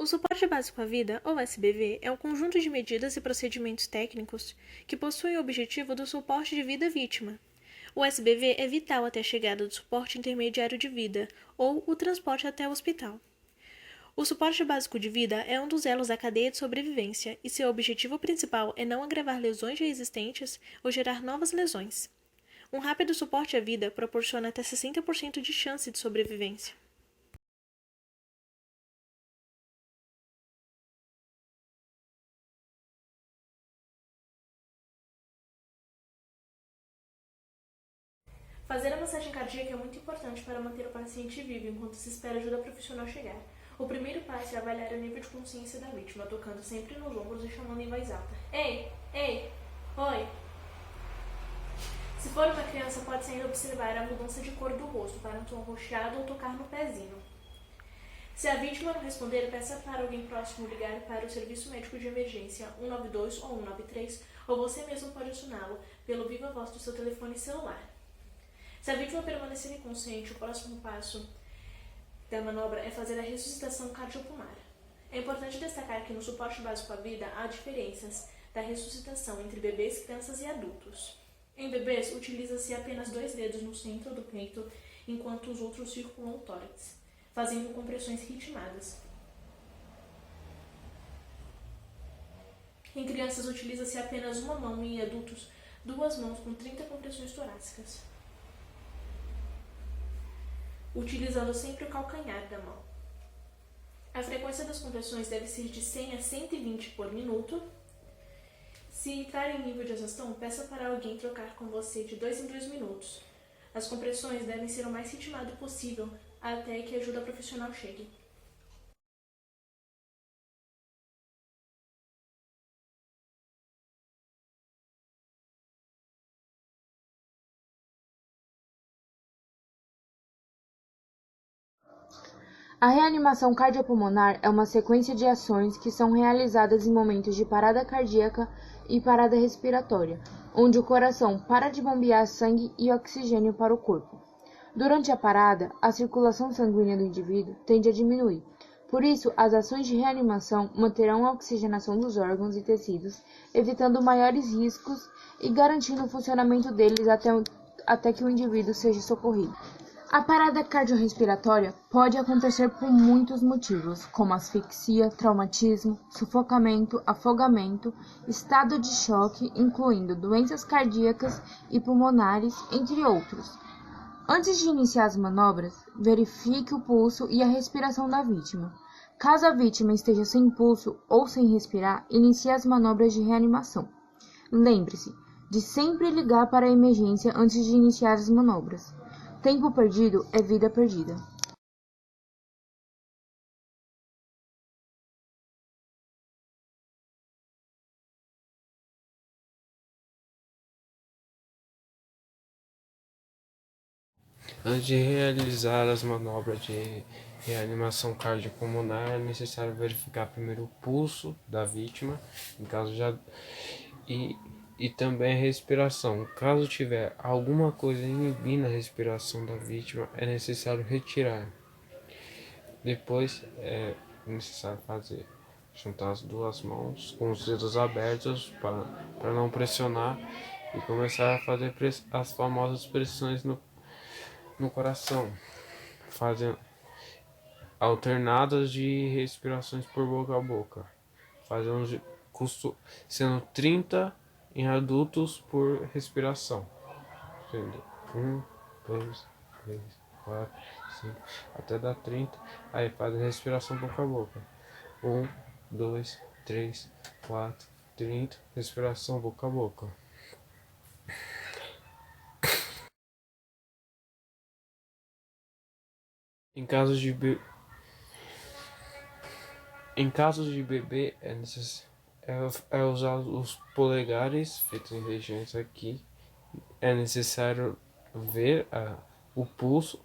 O Suporte Básico à Vida, ou SBV, é um conjunto de medidas e procedimentos técnicos que possuem o objetivo do suporte de vida à vítima. O SBV é vital até a chegada do suporte intermediário de vida, ou o transporte até o hospital. O suporte básico de vida é um dos elos da cadeia de sobrevivência e seu objetivo principal é não agravar lesões já existentes ou gerar novas lesões. Um rápido suporte à vida proporciona até 60% de chance de sobrevivência. Fazer a massagem cardíaca é muito importante para manter o paciente vivo enquanto se espera ajuda profissional chegar. O primeiro passo é avaliar o nível de consciência da vítima, tocando sempre nos ombros e chamando em voz alta. Ei, ei, oi. Se for uma criança, pode-se ainda observar a mudança de cor do rosto para um tom roxeado ou tocar no pezinho. Se a vítima não responder, peça para alguém próximo ligar para o serviço médico de emergência 192 ou 193, ou você mesmo pode acioná-lo pelo viva voz do seu telefone celular. Se a vítima permanecer inconsciente, o próximo passo da manobra é fazer a ressuscitação cardiopulmonar. É importante destacar que no suporte básico à vida há diferenças da ressuscitação entre bebês, crianças e adultos. Em bebês, utiliza-se apenas 2 dedos no centro do peito, enquanto os outros circulam o tórax, fazendo compressões ritmadas. Em crianças, utiliza-se apenas uma mão e em adultos, 2 mãos com 30 compressões torácicas, utilizando sempre o calcanhar da mão. A frequência das compressões deve ser de 100 a 120 por minuto. Se entrar em nível de exaustão, peça para alguém trocar com você de 2 em 2 minutos. As compressões devem ser o mais ritmado possível até que a ajuda profissional chegue. A reanimação cardiopulmonar é uma sequência de ações que são realizadas em momentos de parada cardíaca e parada respiratória, onde o coração para de bombear sangue e oxigênio para o corpo. Durante a parada, a circulação sanguínea do indivíduo tende a diminuir. Por isso, as ações de reanimação manterão a oxigenação dos órgãos e tecidos, evitando maiores riscos e garantindo o funcionamento deles até que o indivíduo seja socorrido. A parada cardiorrespiratória pode acontecer por muitos motivos, como asfixia, traumatismo, sufocamento, afogamento, estado de choque, incluindo doenças cardíacas e pulmonares, entre outros. Antes de iniciar as manobras, verifique o pulso e a respiração da vítima. Caso a vítima esteja sem pulso ou sem respirar, inicie as manobras de reanimação. Lembre-se de sempre ligar para a emergência antes de iniciar as manobras. Tempo perdido é vida perdida. Antes de realizar as manobras de reanimação cardiopulmonar, é necessário verificar primeiro o pulso da vítima, em caso já e também a respiração. Caso tiver alguma coisa inibindo a respiração da vítima, é necessário retirar. Depois é necessário juntar as 2 mãos com os dedos abertos para não pressionar e começar a fazer as famosas pressões no coração, fazendo alternadas de respirações por boca a boca, sendo 30 em adultos por respiração, sendo 1, 2, 3, 4, 5, até dar 30, aí faz a respiração boca a boca, 1, 2, 3, 4, 30, respiração boca a boca. Em casos de bebê, é usar os polegares feitos em regiões aqui. É necessário ver o pulso.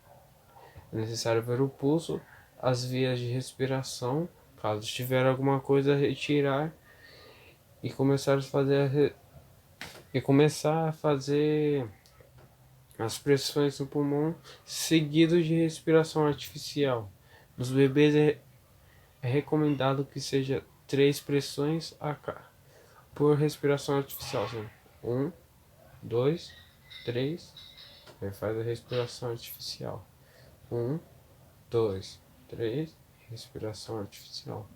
É necessário ver o pulso, as vias de respiração. Caso tiver alguma coisa, retirar e começar a fazer as pressões no pulmão, seguido de respiração artificial. Nos bebês É recomendado que seja 3 pressões por respiração artificial. Assim. 1, 2, 3. Aí faz a respiração artificial. 1, 2, 3. Respiração artificial.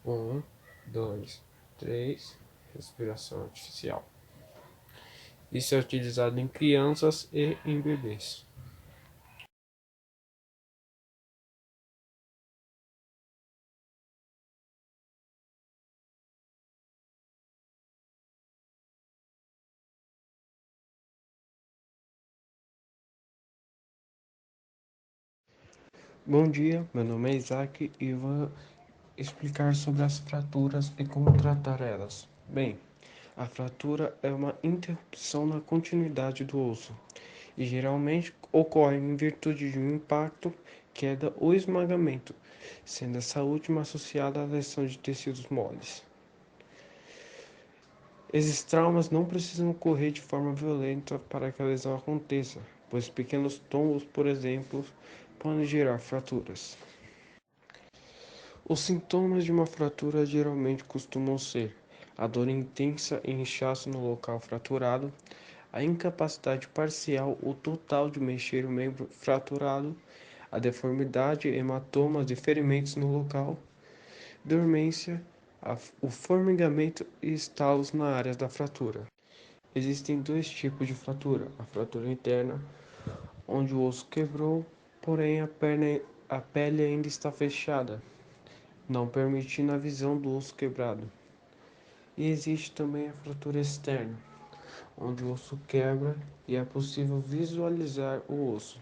1, 2, 3. Respiração artificial. Isso é utilizado em crianças e em bebês. Bom dia, meu nome é Isaac e vou explicar sobre as fraturas e como tratar elas. Bem, a fratura é uma interrupção na continuidade do osso e geralmente ocorre em virtude de um impacto, queda ou esmagamento, sendo essa última associada à lesão de tecidos moles. Esses traumas não precisam ocorrer de forma violenta para que a lesão aconteça, pois pequenos tombos, por exemplo, podem gerar fraturas. Os sintomas de uma fratura geralmente costumam ser a dor intensa e inchaço no local fraturado, a incapacidade parcial ou total de mexer o membro fraturado, a deformidade, hematomas e ferimentos no local, dormência, o formigamento e estalos na área da fratura. Existem 2 tipos de fratura: a fratura interna, onde o osso quebrou, porém a pele ainda está fechada, não permitindo a visão do osso quebrado. E existe também a fratura externa, onde o osso quebra e é possível visualizar o osso.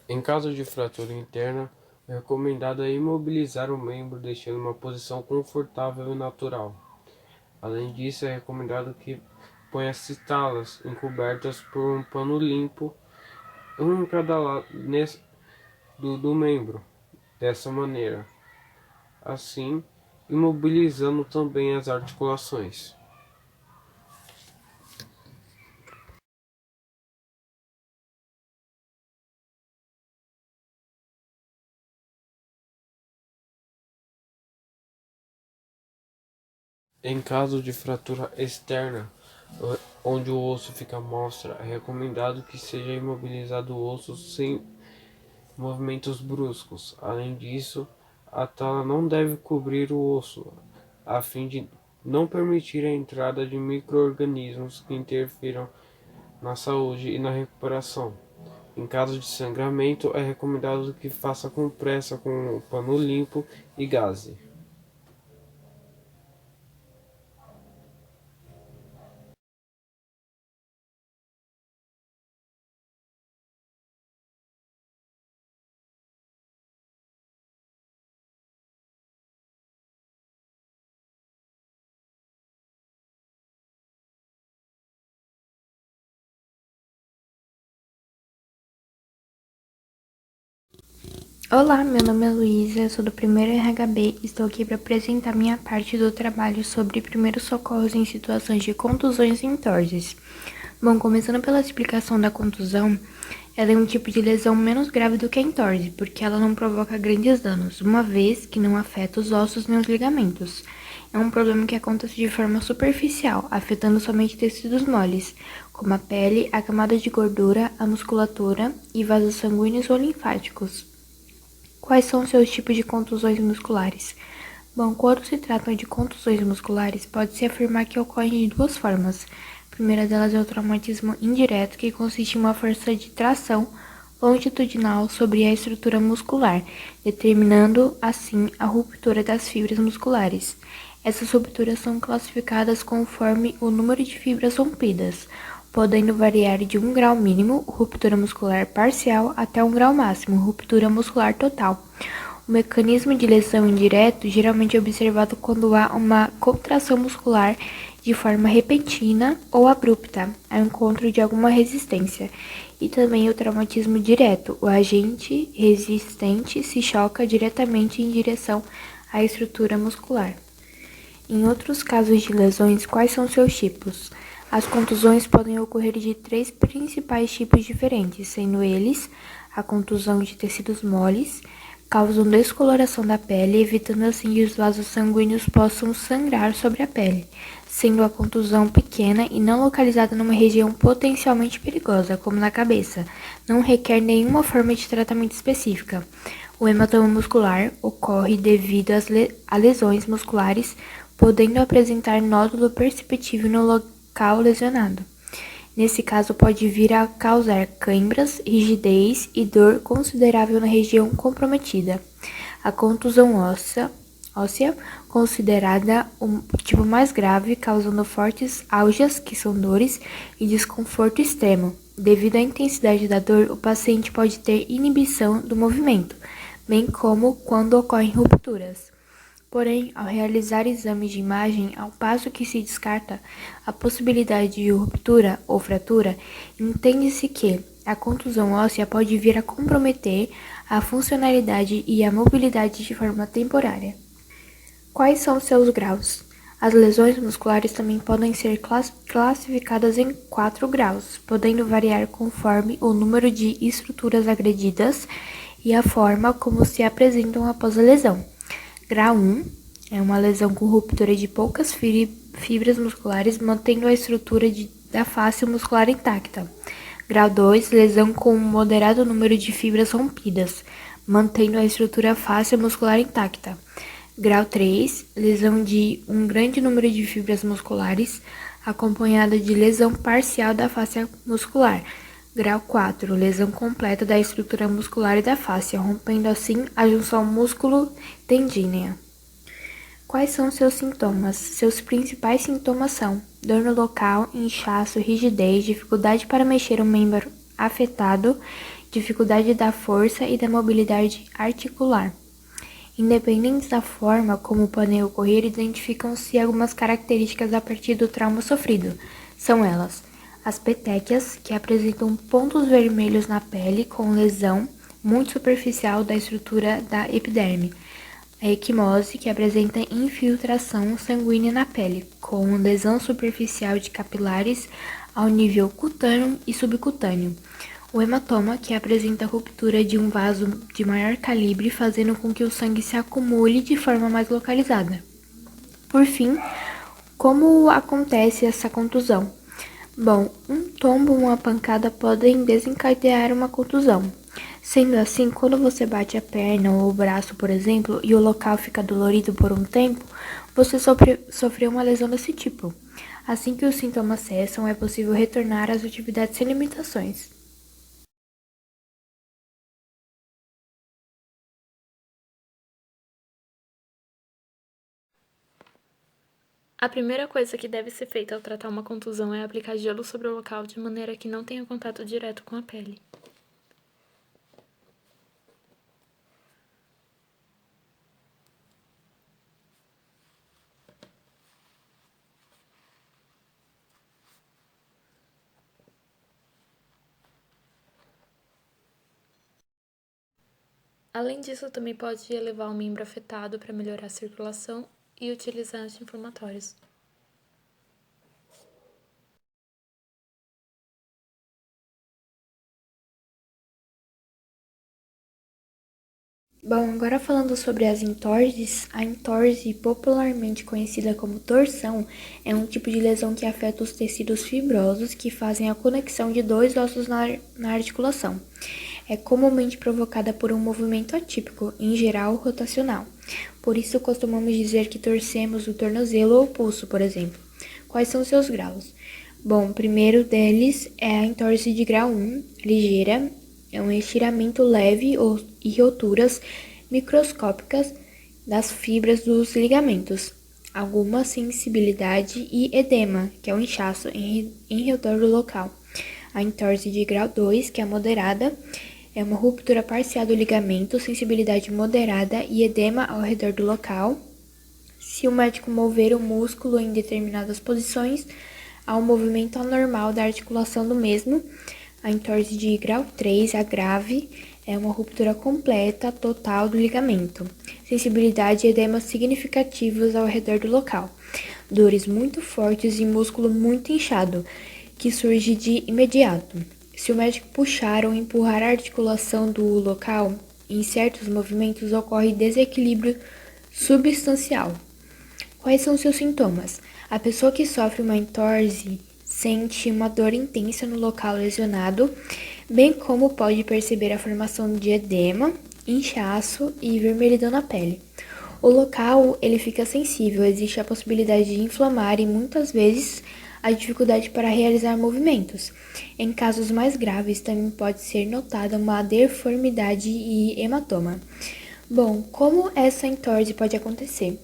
Em caso de fratura interna, o recomendado é imobilizar o membro deixando uma posição confortável e natural. Além disso, é recomendado que ponha as talas encobertas por um pano limpo, um em cada lado do membro, dessa maneira, assim imobilizando também as articulações. Em caso de fratura externa, onde o osso fica à mostra, é recomendado que seja imobilizado o osso sem movimentos bruscos. Além disso, a tala não deve cobrir o osso, a fim de não permitir a entrada de micro-organismos que interfiram na saúde e na recuperação. Em caso de sangramento, é recomendado que faça compressa com um pano limpo e gaze. Olá, meu nome é Luísa, eu sou do primeiro RHB e estou aqui para apresentar minha parte do trabalho sobre primeiros socorros em situações de contusões e entorses. Bom, começando pela explicação da contusão, ela é um tipo de lesão menos grave do que a entorse, porque ela não provoca grandes danos, uma vez que não afeta os ossos nem os ligamentos. É um problema que acontece de forma superficial, afetando somente tecidos moles, como a pele, a camada de gordura, a musculatura e vasos sanguíneos ou linfáticos. Quais são os seus tipos de contusões musculares? Bom, quando se trata de contusões musculares, pode-se afirmar que ocorrem de 2 formas. A primeira delas é o traumatismo indireto, que consiste em uma força de tração longitudinal sobre a estrutura muscular, determinando, assim, a ruptura das fibras musculares. Essas rupturas são classificadas conforme o número de fibras rompidas, podendo variar de 1 grau mínimo, ruptura muscular parcial, até 1 grau máximo, ruptura muscular total. O mecanismo de lesão indireto geralmente é observado quando há uma contração muscular de forma repentina ou abrupta, ao encontro de alguma resistência. E também o traumatismo direto, o agente resistente se choca diretamente em direção à estrutura muscular. Em outros casos de lesões, quais são seus tipos? As contusões podem ocorrer de 3 principais tipos diferentes, sendo eles a contusão de tecidos moles, causam descoloração da pele, evitando assim que os vasos sanguíneos possam sangrar sobre a pele, sendo a contusão pequena e não localizada numa região potencialmente perigosa, como na cabeça, não requer nenhuma forma de tratamento específica. O hematoma muscular ocorre devido a lesões musculares, podendo apresentar nódulo perceptível no local lesionado. Nesse caso, pode vir a causar câimbras, rigidez e dor considerável na região comprometida. A contusão óssea, considerada o tipo mais grave, causando fortes algias, que são dores, e desconforto extremo. Devido à intensidade da dor, o paciente pode ter inibição do movimento, bem como quando ocorrem rupturas. Porém, ao realizar exames de imagem, ao passo que se descarta a possibilidade de ruptura ou fratura, entende-se que a contusão óssea pode vir a comprometer a funcionalidade e a mobilidade de forma temporária. Quais são seus graus? As lesões musculares também podem ser classificadas em 4 graus, podendo variar conforme o número de estruturas agredidas e a forma como se apresentam após a lesão. Grau 1 é uma lesão com ruptura de poucas fibras musculares, mantendo a estrutura da face muscular intacta. Grau 2, lesão com um moderado número de fibras rompidas, mantendo a estrutura face muscular intacta. Grau 3, lesão de um grande número de fibras musculares, acompanhada de lesão parcial da face muscular. Grau 4, lesão completa da estrutura muscular e da face, rompendo assim a junção músculo-tendínea. Quais são seus sintomas? Seus principais sintomas são dor no local, inchaço, rigidez, dificuldade para mexer o membro afetado, dificuldade da força e da mobilidade articular. Independente da forma como podem ocorrer, identificam-se algumas características a partir do trauma sofrido. São elas: as petequias, que apresentam pontos vermelhos na pele com lesão muito superficial da estrutura da epiderme. A equimose, que apresenta infiltração sanguínea na pele, com lesão superficial de capilares ao nível cutâneo e subcutâneo. O hematoma, que apresenta ruptura de um vaso de maior calibre, fazendo com que o sangue se acumule de forma mais localizada. Por fim, como acontece essa contusão? Bom, um tombo ou uma pancada podem desencadear uma contusão. Sendo assim, quando você bate a perna ou o braço, por exemplo, e o local fica dolorido por um tempo, você sofreu uma lesão desse tipo. Assim que os sintomas cessam, é possível retornar às atividades sem limitações. A primeira coisa que deve ser feita ao tratar uma contusão é aplicar gelo sobre o local de maneira que não tenha contato direto com a pele. Além disso, também pode elevar o membro afetado para melhorar a circulação e utilizar anti-inflamatórios. Bom, agora falando sobre as entorses, a entorse, popularmente conhecida como torção, é um tipo de lesão que afeta os tecidos fibrosos que fazem a conexão de dois ossos na articulação. É comumente provocada por um movimento atípico, em geral rotacional. Por isso, costumamos dizer que torcemos o tornozelo ou o pulso, por exemplo. Quais são seus graus? Bom, o primeiro deles é a entorse de grau 1, ligeira, é um estiramento leve e roturas microscópicas das fibras dos ligamentos, alguma sensibilidade e edema, que é um inchaço em redor do local. A entorse de grau 2, que é moderada, é uma ruptura parcial do ligamento, sensibilidade moderada e edema ao redor do local. Se o médico mover o músculo em determinadas posições, há um movimento anormal da articulação do mesmo. A entorse de grau 3, a grave, é uma ruptura completa, total do ligamento, sensibilidade e edemas significativos ao redor do local, dores muito fortes e músculo muito inchado, que surge de imediato. Se o médico puxar ou empurrar a articulação do local, em certos movimentos ocorre desequilíbrio substancial. Quais são seus sintomas? A pessoa que sofre uma entorse sente uma dor intensa no local lesionado, bem como pode perceber a formação de edema, inchaço e vermelhidão na pele. O local ele fica sensível, existe a possibilidade de inflamar e muitas vezes a dificuldade para realizar movimentos. Em casos mais graves também pode ser notada uma deformidade e hematoma. Bom, como essa entorse pode acontecer?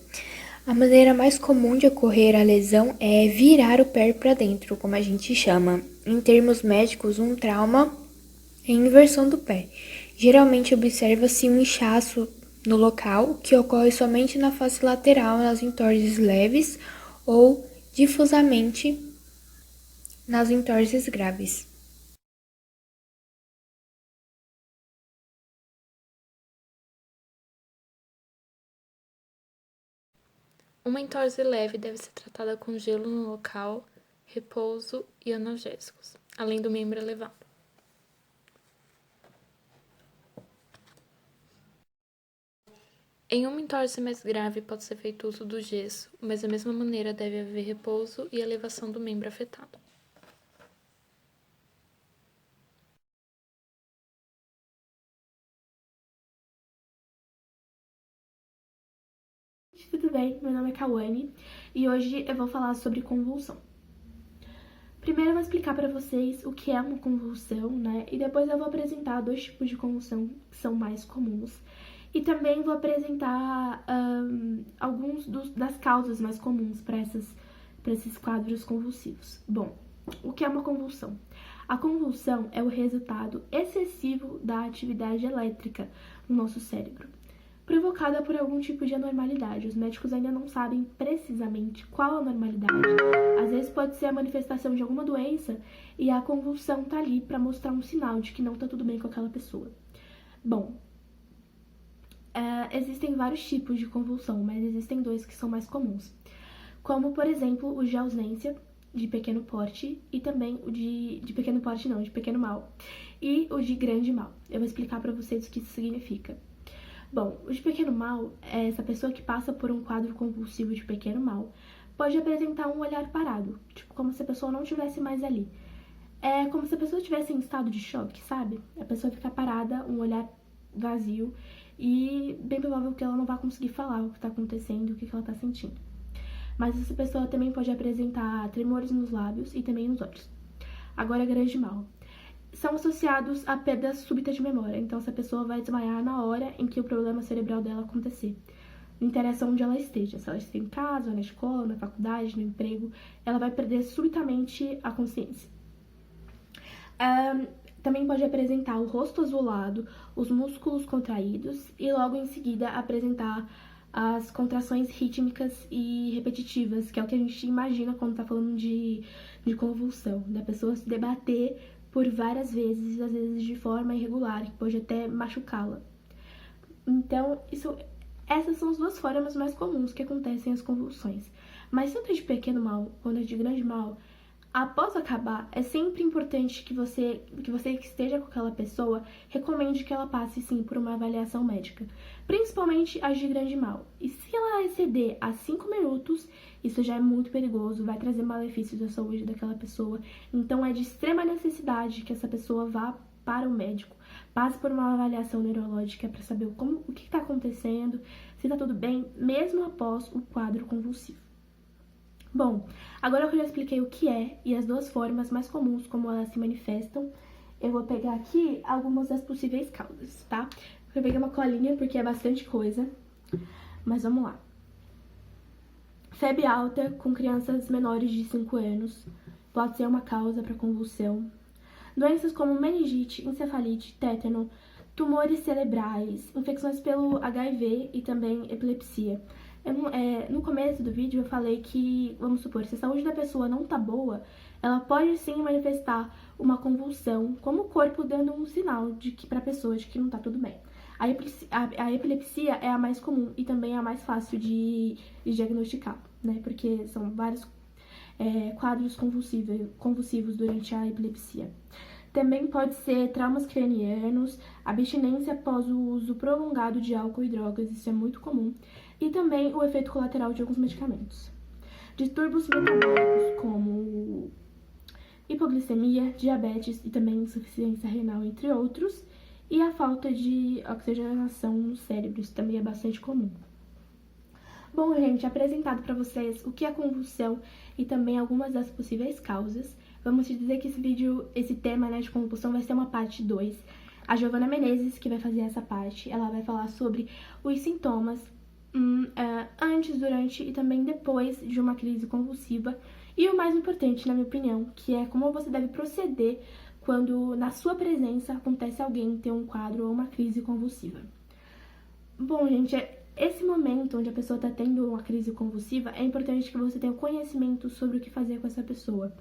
A maneira mais comum de ocorrer a lesão é virar o pé para dentro, como a gente chama. Em termos médicos, um trauma é inversão do pé. Geralmente observa-se um inchaço no local, que ocorre somente na face lateral nas entorses leves ou difusamente nas entorses graves. Uma entorse leve deve ser tratada com gelo no local, repouso e analgésicos, além do membro elevado. Em uma entorse mais grave pode ser feito uso do gesso, mas da mesma maneira deve haver repouso e elevação do membro afetado. Tudo bem? Meu nome é Kawane e hoje eu vou falar sobre convulsão. Primeiro eu vou explicar para vocês o que é uma convulsão, né? E depois eu vou apresentar 2 tipos de convulsão que são mais comuns. E também vou apresentar alguns das causas mais comuns para esses quadros convulsivos. Bom, o que é uma convulsão? A convulsão é o resultado excessivo da atividade elétrica no nosso cérebro, provocada por algum tipo de anormalidade. Os médicos ainda não sabem precisamente qual a anormalidade. Às vezes pode ser a manifestação de alguma doença e a convulsão tá ali para mostrar um sinal de que não tá tudo bem com aquela pessoa. Bom, existem vários tipos de convulsão, mas existem 2 que são mais comuns. Como, por exemplo, o de ausência, de pequeno porte, e também o de pequeno porte não, de pequeno mal, e o de grande mal. Eu vou explicar para vocês o que isso significa. Bom, o de pequeno mal é essa pessoa que passa por um quadro convulsivo de pequeno mal, pode apresentar um olhar parado, tipo como se a pessoa não estivesse mais ali. É como se a pessoa estivesse em estado de choque, sabe? A pessoa fica parada, um olhar vazio, e bem provável que ela não vai conseguir falar o que está acontecendo, o que ela está sentindo. Mas essa pessoa também pode apresentar tremores nos lábios e também nos olhos. Agora, grande mal. São associados a perda súbita de memória, então essa pessoa vai desmaiar na hora em que o problema cerebral dela acontecer. Não interessa onde ela esteja, se ela estiver em casa, na escola, na faculdade, no emprego, ela vai perder subitamente a consciência. Também pode apresentar o rosto azulado, os músculos contraídos e logo em seguida apresentar as contrações rítmicas e repetitivas, que é o que a gente imagina quando tá falando de convulsão, da pessoa se debater por várias vezes, às vezes de forma irregular, que pode até machucá-la. Então, essas são as 2 formas mais comuns que acontecem as convulsões. Mas tanto de pequeno mal quanto de grande mal, após acabar, é sempre importante que você que esteja com aquela pessoa recomende que ela passe sim por uma avaliação médica, principalmente as de grande mal. E se ela exceder a 5 minutos, isso já é muito perigoso, vai trazer malefícios à saúde daquela pessoa. Então é de extrema necessidade que essa pessoa vá para o médico, passe por uma avaliação neurológica para saber o que está acontecendo, se está tudo bem, mesmo após o quadro convulsivo. Bom, agora que eu já expliquei o que é e as 2 formas mais comuns como elas se manifestam, eu vou pegar aqui algumas das possíveis causas, tá? Eu peguei uma colinha porque é bastante coisa, mas vamos lá. Febre alta com crianças menores de 5 anos pode ser uma causa para convulsão. Doenças como meningite, encefalite, tétano, tumores cerebrais, infecções pelo HIV e também epilepsia. No começo do vídeo eu falei que, vamos supor, se a saúde da pessoa não tá boa, ela pode sim manifestar uma convulsão, como o corpo dando um sinal de que para a pessoa de que não tá tudo bem. A epilepsia é a mais comum e também a mais fácil de diagnosticar, né? Porque são vários quadros convulsivos durante a epilepsia. Também pode ser traumas cranianos, abstinência após o uso prolongado de álcool e drogas, isso é muito comum, e também o efeito colateral de alguns medicamentos. Distúrbios metabólicos como hipoglicemia, diabetes e também insuficiência renal, entre outros, e a falta de oxigenação no cérebro, isso também é bastante comum. Bom, gente, apresentado para vocês o que é convulsão e também algumas das possíveis causas, vamos te dizer que esse tema, né, de convulsão vai ser uma parte 2. A Giovana Menezes, que vai fazer essa parte, ela vai falar sobre os sintomas antes, durante e também depois de uma crise convulsiva. E o mais importante, na minha opinião, que é como você deve proceder quando na sua presença acontece alguém ter um quadro ou uma crise convulsiva. Bom, gente, esse momento onde a pessoa está tendo uma crise convulsiva, é importante que você tenha conhecimento sobre o que fazer com essa pessoa.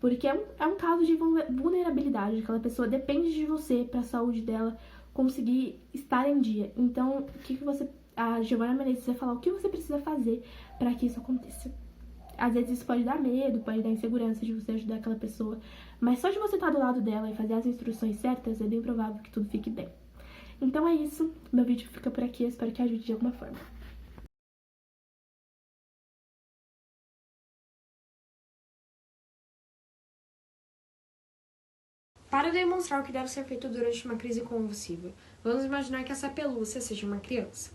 Porque é um caso de vulnerabilidade, aquela pessoa depende de você para a saúde dela conseguir estar em dia. Então, a Giovana Menezes vai falar o que você precisa fazer para que isso aconteça. Às vezes isso pode dar medo, pode dar insegurança de você ajudar aquela pessoa, mas só de você estar do lado dela e fazer as instruções certas, é bem provável que tudo fique bem. Então é isso, meu vídeo fica por aqui, eu espero que ajude de alguma forma. Para demonstrar o que deve ser feito durante uma crise convulsiva, vamos imaginar que essa pelúcia seja uma criança.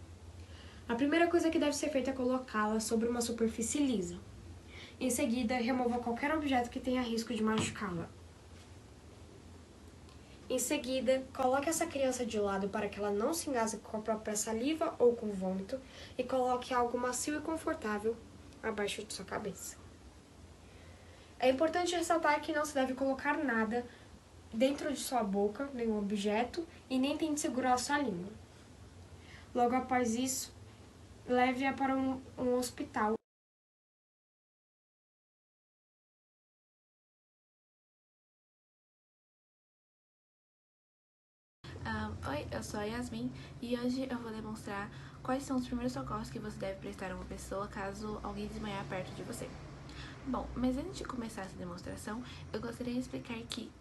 A primeira coisa que deve ser feita é colocá-la sobre uma superfície lisa. Em seguida, remova qualquer objeto que tenha risco de machucá-la. Em seguida, coloque essa criança de lado para que ela não se engasgue com a própria saliva ou com vômito e coloque algo macio e confortável abaixo de sua cabeça. É importante ressaltar que não se deve colocar nada dentro de sua boca, nenhum objeto, e nem tente segurar a sua língua. Logo após isso, leve-a para um hospital. Oi, eu sou a Yasmin e hoje eu vou demonstrar quais são os primeiros socorros que você deve prestar a uma pessoa caso alguém desmaiar perto de você. Bom, mas antes de começar essa demonstração, eu gostaria de explicar que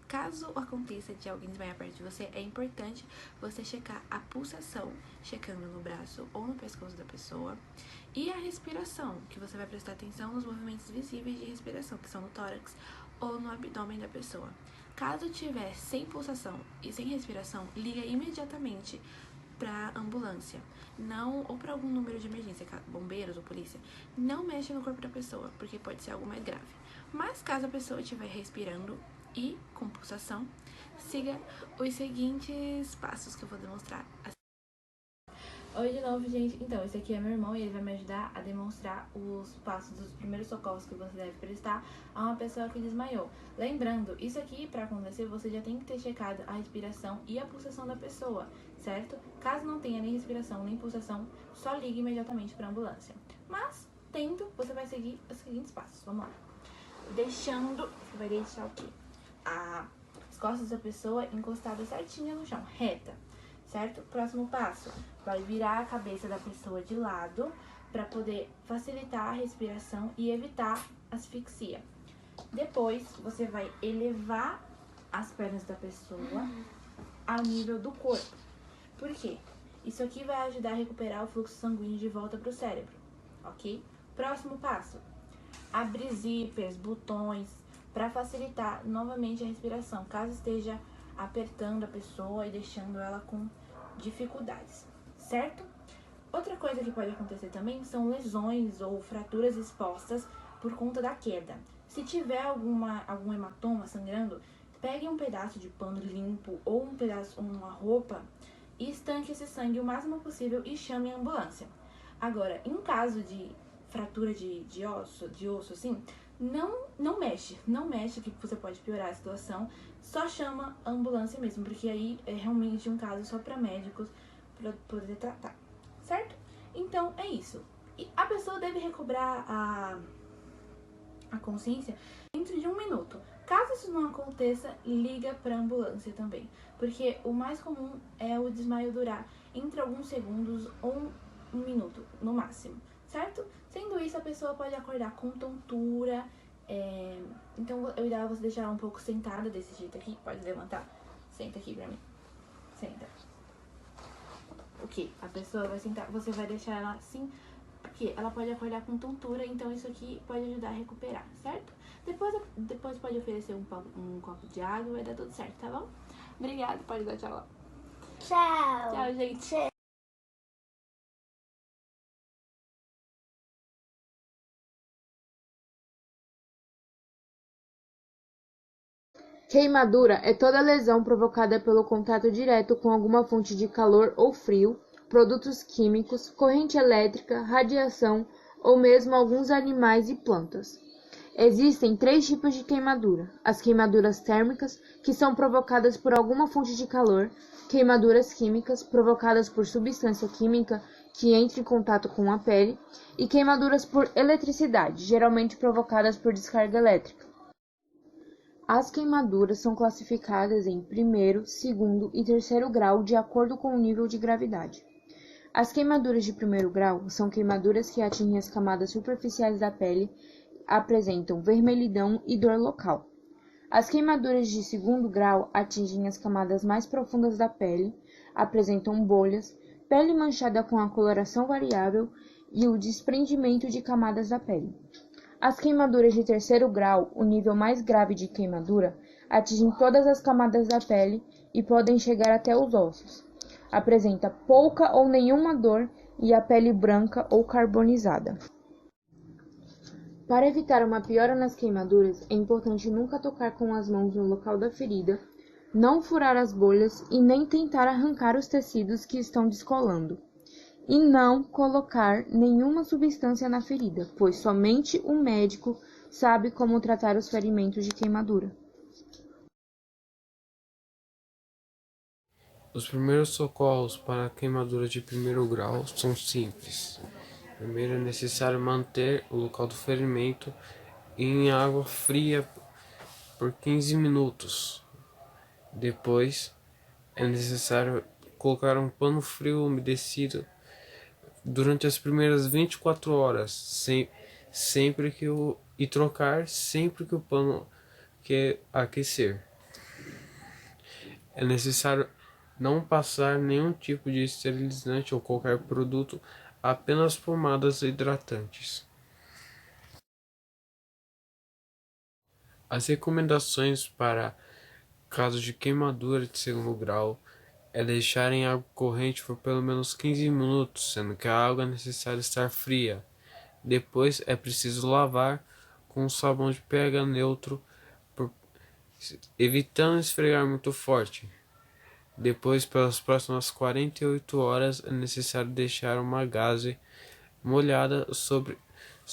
caso aconteça de alguém desmaiar perto de você, é importante você checar a pulsação, checando no braço ou no pescoço da pessoa, e a respiração, que você vai prestar atenção nos movimentos visíveis de respiração, que são no tórax ou no abdômen da pessoa. Caso tiver sem pulsação e sem respiração, liga imediatamente para ambulância, ou para algum número de emergência, bombeiros ou polícia. Não mexe no corpo da pessoa, porque pode ser algo mais grave. Mas caso a pessoa estiver respirando e com pulsação, siga os seguintes passos que eu vou demonstrar. Oi de novo, gente. Então, esse aqui é meu irmão e ele vai me ajudar a demonstrar os passos dos primeiros socorros que você deve prestar a uma pessoa que desmaiou. Lembrando, isso aqui, para acontecer, você já tem que ter checado a respiração e a pulsação da pessoa, certo? Caso não tenha nem respiração nem pulsação, só ligue imediatamente para a ambulância. Mas, tendo, você vai seguir os seguintes passos. Vamos lá. Você vai deixar o quê? As costas da pessoa encostadas certinha no chão, reta, certo? Próximo passo, vai virar a cabeça da pessoa de lado para poder facilitar a respiração e evitar asfixia. Depois, você vai elevar as pernas da pessoa ao nível do corpo. Por quê? Isso aqui vai ajudar a recuperar o fluxo sanguíneo de volta para o cérebro, ok? Próximo passo, abrir zippers, botões, para facilitar novamente a respiração, caso esteja apertando a pessoa e deixando ela com dificuldades, certo? Outra coisa que pode acontecer também são lesões ou fraturas expostas por conta da queda. Se tiver algum hematoma sangrando, pegue um pedaço de pano limpo ou uma roupa e estanque esse sangue o máximo possível e chame a ambulância. Agora, em caso de fratura de osso assim, não mexe que você pode piorar a situação, só chama a ambulância mesmo, porque aí é realmente um caso só para médicos para poder tratar, certo? Então é isso. E a pessoa deve recobrar a consciência dentro de 1 minuto, Caso isso não aconteça, liga para a ambulância também, porque o mais comum é o desmaio durar entre alguns segundos ou um minuto, no máximo, certo? Sendo isso, a pessoa pode acordar com tontura, então eu ideal você deixar ela um pouco sentada desse jeito aqui, pode levantar, senta aqui pra mim, senta. O que? A pessoa vai sentar, você vai deixar ela assim, porque ela pode acordar com tontura, então isso aqui pode ajudar a recuperar, certo? Depois pode oferecer um copo de água, vai dar tudo certo, tá bom? Obrigada, pode dar tchau lá. Tchau. Tchau, gente. Queimadura é toda lesão provocada pelo contato direto com alguma fonte de calor ou frio, produtos químicos, corrente elétrica, radiação ou mesmo alguns animais e plantas. Existem 3 tipos de queimadura: as queimaduras térmicas, que são provocadas por alguma fonte de calor, queimaduras químicas, provocadas por substância química que entra em contato com a pele, e queimaduras por eletricidade, geralmente provocadas por descarga elétrica. As queimaduras são classificadas em primeiro, segundo e terceiro grau de acordo com o nível de gravidade. As queimaduras de primeiro grau são queimaduras que atingem as camadas superficiais da pele, apresentam vermelhidão e dor local. As queimaduras de segundo grau atingem as camadas mais profundas da pele, apresentam bolhas, pele manchada com a coloração variável e o desprendimento de camadas da pele. As queimaduras de terceiro grau, o nível mais grave de queimadura, atingem todas as camadas da pele e podem chegar até os ossos. Apresenta pouca ou nenhuma dor e a pele branca ou carbonizada. Para evitar uma piora nas queimaduras, é importante nunca tocar com as mãos no local da ferida, não furar as bolhas e nem tentar arrancar os tecidos que estão descolando. E não colocar nenhuma substância na ferida, pois somente o médico sabe como tratar os ferimentos de queimadura. Os primeiros socorros para queimaduras de primeiro grau são simples. Primeiro é necessário manter o local do ferimento em água fria por 15 minutos. Depois é necessário colocar um pano frio umedecido durante as primeiras 24 horas, e trocar sempre que o pano quer aquecer. É necessário não passar nenhum tipo de esterilizante ou qualquer produto, apenas pomadas hidratantes. As recomendações para casos de queimadura de segundo grau é deixar em água corrente por pelo menos 15 minutos, sendo que a água é necessária estar fria. Depois é preciso lavar com sabão de pH neutro, evitando esfregar muito forte. Depois, pelas próximas 48 horas, é necessário deixar uma gaze molhada sobre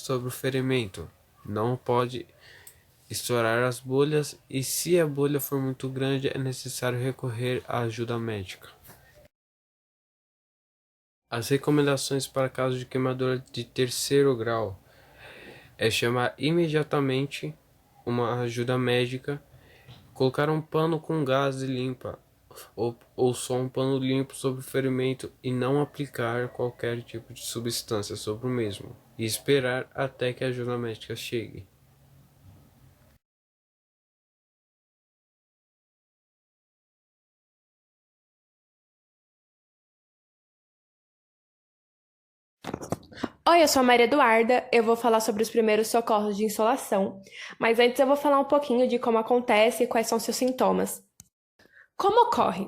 o ferimento. Não pode estourar as bolhas e, se a bolha for muito grande, é necessário recorrer à ajuda médica. As recomendações para casos de queimadura de terceiro grau é chamar imediatamente uma ajuda médica, colocar um pano com gaze limpa ou só um pano limpo sobre o ferimento e não aplicar qualquer tipo de substância sobre o mesmo, e esperar até que a ajuda médica chegue. Oi, eu sou a Maria Eduarda, eu vou falar sobre os primeiros socorros de insolação, mas antes eu vou falar um pouquinho de como acontece e quais são seus sintomas. Como ocorre?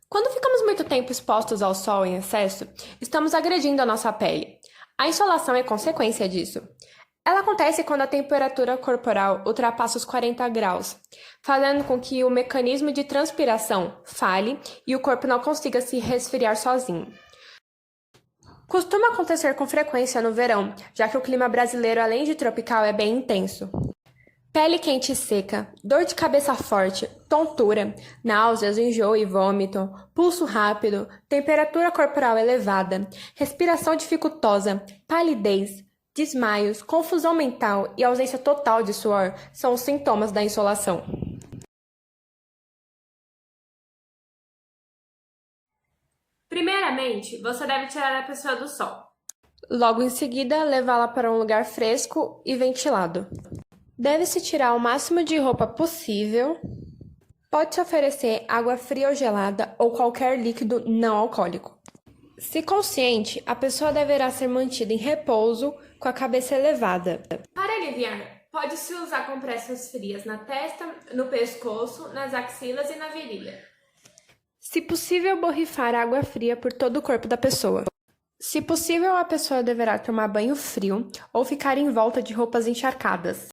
Quando ficamos muito tempo expostos ao sol em excesso, estamos agredindo a nossa pele. A insolação é consequência disso. Ela acontece quando a temperatura corporal ultrapassa os 40 graus, fazendo com que o mecanismo de transpiração falhe e o corpo não consiga se resfriar sozinho. Costuma acontecer com frequência no verão, já que o clima brasileiro, além de tropical, é bem intenso. Pele quente e seca, dor de cabeça forte, tontura, náuseas, enjoo e vômito, pulso rápido, temperatura corporal elevada, respiração dificultosa, palidez, Desmaios, confusão mental e ausência total de suor são os sintomas da insolação. Primeiramente, você deve tirar a pessoa do sol. Logo em seguida, levá-la para um lugar fresco e ventilado. Deve-se tirar o máximo de roupa possível. Pode-se oferecer água fria ou gelada ou qualquer líquido não alcoólico. Se consciente, a pessoa deverá ser mantida em repouso com a cabeça elevada. Para aliviar, pode-se usar compressas frias na testa, no pescoço, nas axilas e na virilha. Se possível, borrifar água fria por todo o corpo da pessoa. Se possível, a pessoa deverá tomar banho frio ou ficar em volta de roupas encharcadas.